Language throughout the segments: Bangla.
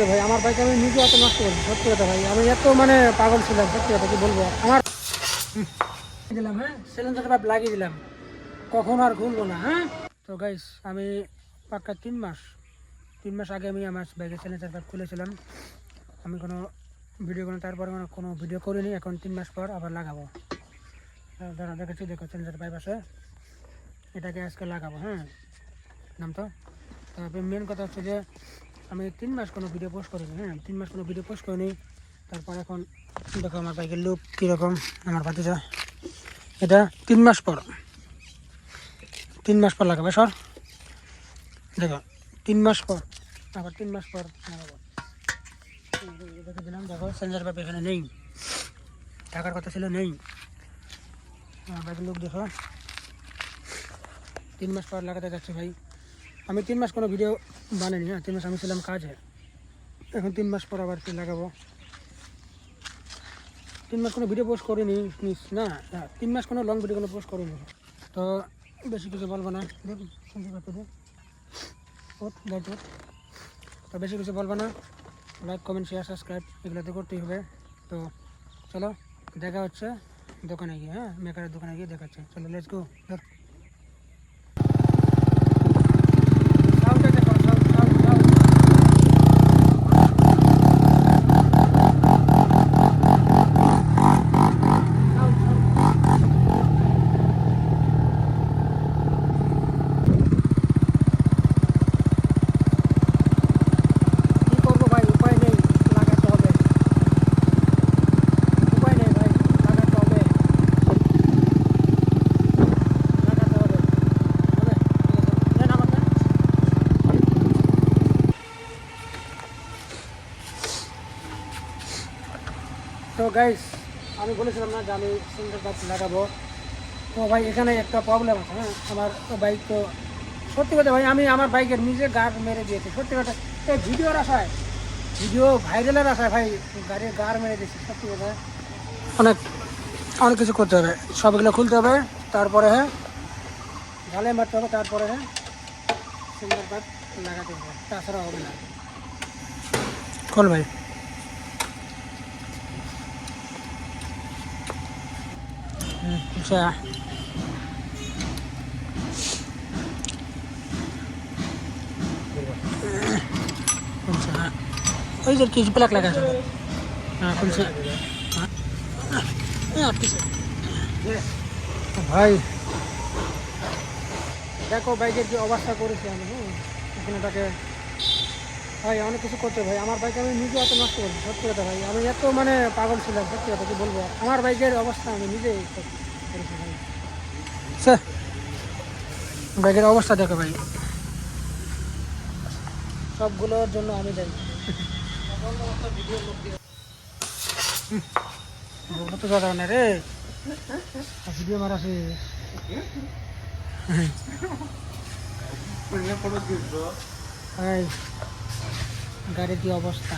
ভাই আমার বাইক আমি নিজে এত নষ্ট করছি, সত্যি কথা ভাই। আমি এত মানে পাগল ছিলাম, সত্যি কথা কি বলবো। আমার দিলাম, হ্যাঁ, সিলিন্ডার পাইপ লাগিয়ে দিলাম, কখন আর খুলবো না। হ্যাঁ, তো গাইস আমি পাক্কা 3 মাস আগে আমি আমার বাইকের সিলিন্ডার পাইপ খুলেছিলাম। আমি কোনো ভিডিও তারপরে কোনো ভিডিও করিনি। এখন 3 মাস পর আবার লাগাবো। দাঁড়া দেখেছি, দেখো সিলিন্ডার পাইপ আছে, এটাকে আজকে লাগাবো। হ্যাঁ, নাম তো তবে মেন কথা হচ্ছে যে আমি 3 মাস কোনো ভিডিও পোস্ট করিনি। হ্যাঁ, 3 মাস কোনো ভিডিও পোস্ট করিনি। তারপর এখন দেখো আমার বাইকের লুক কীরকম। আমার ভাতিজা এটা 3 মাস পর 3 মাস পর লাগাবে সর। দেখো 3 মাস পর, আবার 3 মাস পর লাগাবো। দেখে দিলাম, দেখো সেন্সার পাইপ এখানে নেই, থাকার কথা ছিল, নেই। আমার বাইকের লুক দেখো, 3 মাস পর লাগাতে যাচ্ছে ভাই। আমি 3 মাস কোনো ভিডিও বানাইনি। হ্যাঁ, 3 মাস আমি ছিলাম কাজে। এখন 3 মাস পর আবার লাগাবো। 3 মাস কোনো ভিডিও পোস্ট করিনি না, 3 মাস কোনো লং ভিডিও কোনো পোস্ট করিনি। তো বেশি কিছু বলবো না, দেখুন তো বেশি কিছু বলবো না। লাইক কমেন্ট শেয়ার সাবস্ক্রাইব এগুলো তো করতেই হবে। তো চলো দেখা হচ্ছে দোকানে গিয়ে। হ্যাঁ, মেকারের দোকানে গিয়ে দেখাচ্ছে। চলো লেটস গো। কি করবো ভাই, উপায় নেই, লাগাতে হবে। উপায় নেই ভাই, লাগাতে হবে, লাগাতে হবে। হবে, নেন আমার নেন। তো গাইস আমি বলেছিলাম না যে আমি সিলিন্ডার পাইপ লাগাবো। তো ভাই এখানে একটা প্রবলেম আছে। হ্যাঁ, আমার বাইক তো সত্যি কথা ভাই, আমি আমার বাইকের নিজে গার্ড মেরে দিয়েছি। সত্যি কথা, এই ভিডিওর আশায়, ভিডিও ভাইরালের আশায় ভাই গাড়ির গাড় মেরে দিয়েছি। সত্যি কথা অনেক অনেক কিছু করতে হবে, সবগুলো খুলতে হবে, তারপরে হ্যাঁ ঝালাই মারতে হবে, তারপরে হ্যাঁ সিলিন্ডার পাইপ লাগাতে হবে, তাছাড়া হবে না। খোল ভাই। আচ্ছা ওই যে কিছু প্লাক লাগা আছে। হ্যাঁ খুলছে। ভাই দেখো বাইকের যে অবস্থা করেছি আমি। হ্যাঁ, এখানে তাকে ভাই অনেক কিছু করতে ভাই। আমার বাইক আমি নিজে এত নষ্ট করছি, সত্যি কথা ভাই। আমি এত মানে পাগল ছিলাম, সত্যি কথা কি বলবো। আমার বাইকের অবস্থা আমি নিজেই করেছি ভাই। স্যার বাইকের অবস্থা দেখো ভাই, সবগুলোর জন্য আমি যাই। তো দাদা না রে, ভিডিও মারা শেষ। ভাই গাড়ির কি অবস্থা।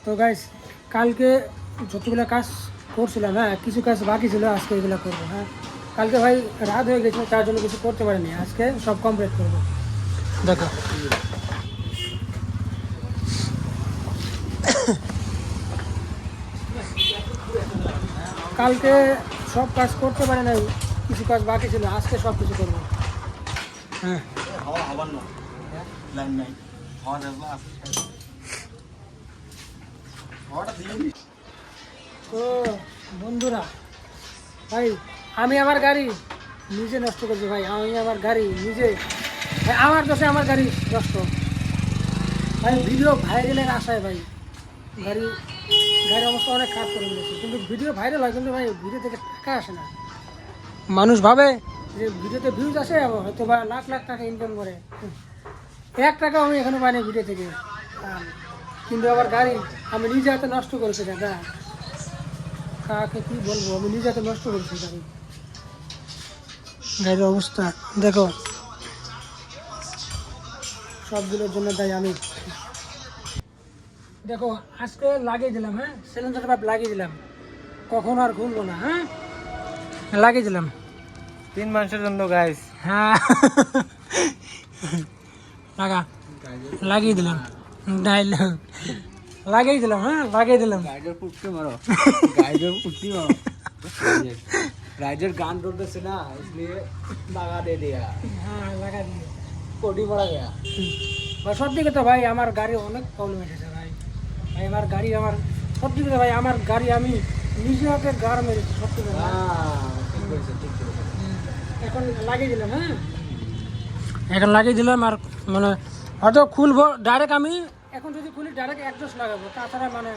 তো গাইস কালকে যতগুলো কাজ করছিলাম, হ্যাঁ কিছু কাজ বাকি ছিল, আজকে এগুলো করবো। হ্যাঁ, কালকে ভাই রাত হয়ে গেছিলো, তার জন্য কিছু করতে পারিনি। আজকে সব কমপ্লিট করবো। দেখো কালকে সব কাজ করতে পারি নাই, কিছু কাজ বাকি ছিল, আজকে সব কিছু করবো। হ্যাঁ তো বন্ধুরা ভাই আমি আমার গাড়ি নিজে নষ্ট করছি ভাই। আমি আমার গাড়ি নিজে, ভাই আমার দোষে আমার গাড়ি নষ্ট ভাই। ভিডিও ভাইরালের আশায় ভাই গাড়ি গাড়ির অবস্থা অনেক খারাপ করে দিয়েছে। কিন্তু ভিডিও ভাইরাল হয়, কিন্তু ভাই ভিডিও থেকে টাকা আসে না। মানুষ ভাবে যে ভিডিওতে ভিউজ আসে, হয়তো বা লাখ লাখ টাকা ইনকাম করে, 1 টাকাও আমি এখনো পাইনি ভিডিও থেকে। কিন্তু আবার গাড়ি আমি নিজে হাতে নষ্ট করেছি দাদা, কাকে কি বলবো, আমি নিজে হাতে নষ্ট করেছি গাড়ির অবস্থা দেখো। সবগুলোর জন্য তাই আমি দেখো আজকে লাগিয়ে দিলাম। হ্যাঁ, সিলিন্ডার পাইপ লাগিয়ে দিলাম, কখন আর খুলবো না। হ্যাঁ, লাগিয়ে দিলাম 3 মাসের জন্য গাইস। হ্যাঁ লাগিয়ে দিলাম। डायलॉग লাগিয়ে দিলাম, হ্যাঁ লাগিয়ে দিলাম। রাইডার পুটকি মারো, রাইডার পুটকি মারো। राइडर गान बोलते ना इसलिए लगा दे दिया, হ্যাঁ লাগা দিই। कोडी मारा गया। ভাই সত্যি কথা ভাই, আমার গাড়ি অনেক প্রবলেম এসেছে ভাই। ভাই আমার গাড়ি, আমার সত্যি কথা ভাই, আমার গাড়ি আমি নিজে হাতে গাড় মেরেছি সত্যি কথা। ঠিক বলেছে, ঠিক বলেছে। এখন লাগিয়ে দিলাম, হ্যাঁ এখন লাগিয়ে দিলাম। আর মানে হয়তো খুলবো ডাইরেক্ট, আমি এখন যদি খুলি ডাইরেক্ট অ্যাডজাস্ট লাগাবো, তাছাড়া মানে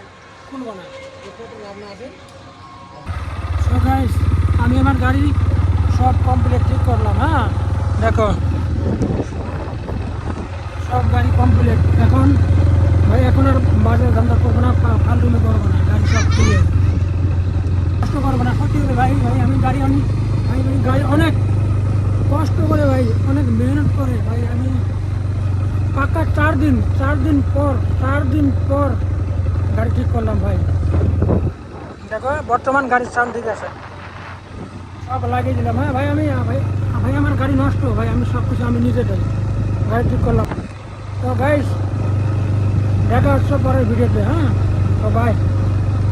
খুলবো না। So guys, আমি আমার গাড়ি সব কমপ্লিট ঠিক করলাম, হ্যাঁ দেখো সব গাড়ি কমপ্লিট। এখন ভাই এখন আর বাজার ধান্দা করবো না, ফালতুমি করবো না, গাড়ি সব ক্লিয়ার, কষ্ট করবো না সত্যি করে ভাই। ভাই আমি গাড়ি গাড়ি অনেক কষ্ট করে ভাই, অনেক মেহনত করে ভাই আমি পাক্কা 4 দিন পর গাড়ি ঠিক করলাম ভাই। দেখো বর্তমান গাড়ির সাউন্ড ঠিক আছে, সব লাগিয়ে দিলাম। হ্যাঁ ভাই আমি ভাই আমার গাড়ি নষ্ট ভাই, আমি সব কিছু আমি নিজে দেয় গাড়ি ঠিক করলাম। তো গাইস দেখা হচ্ছে পরের ভিডিওতে, হ্যাঁ তো বাই।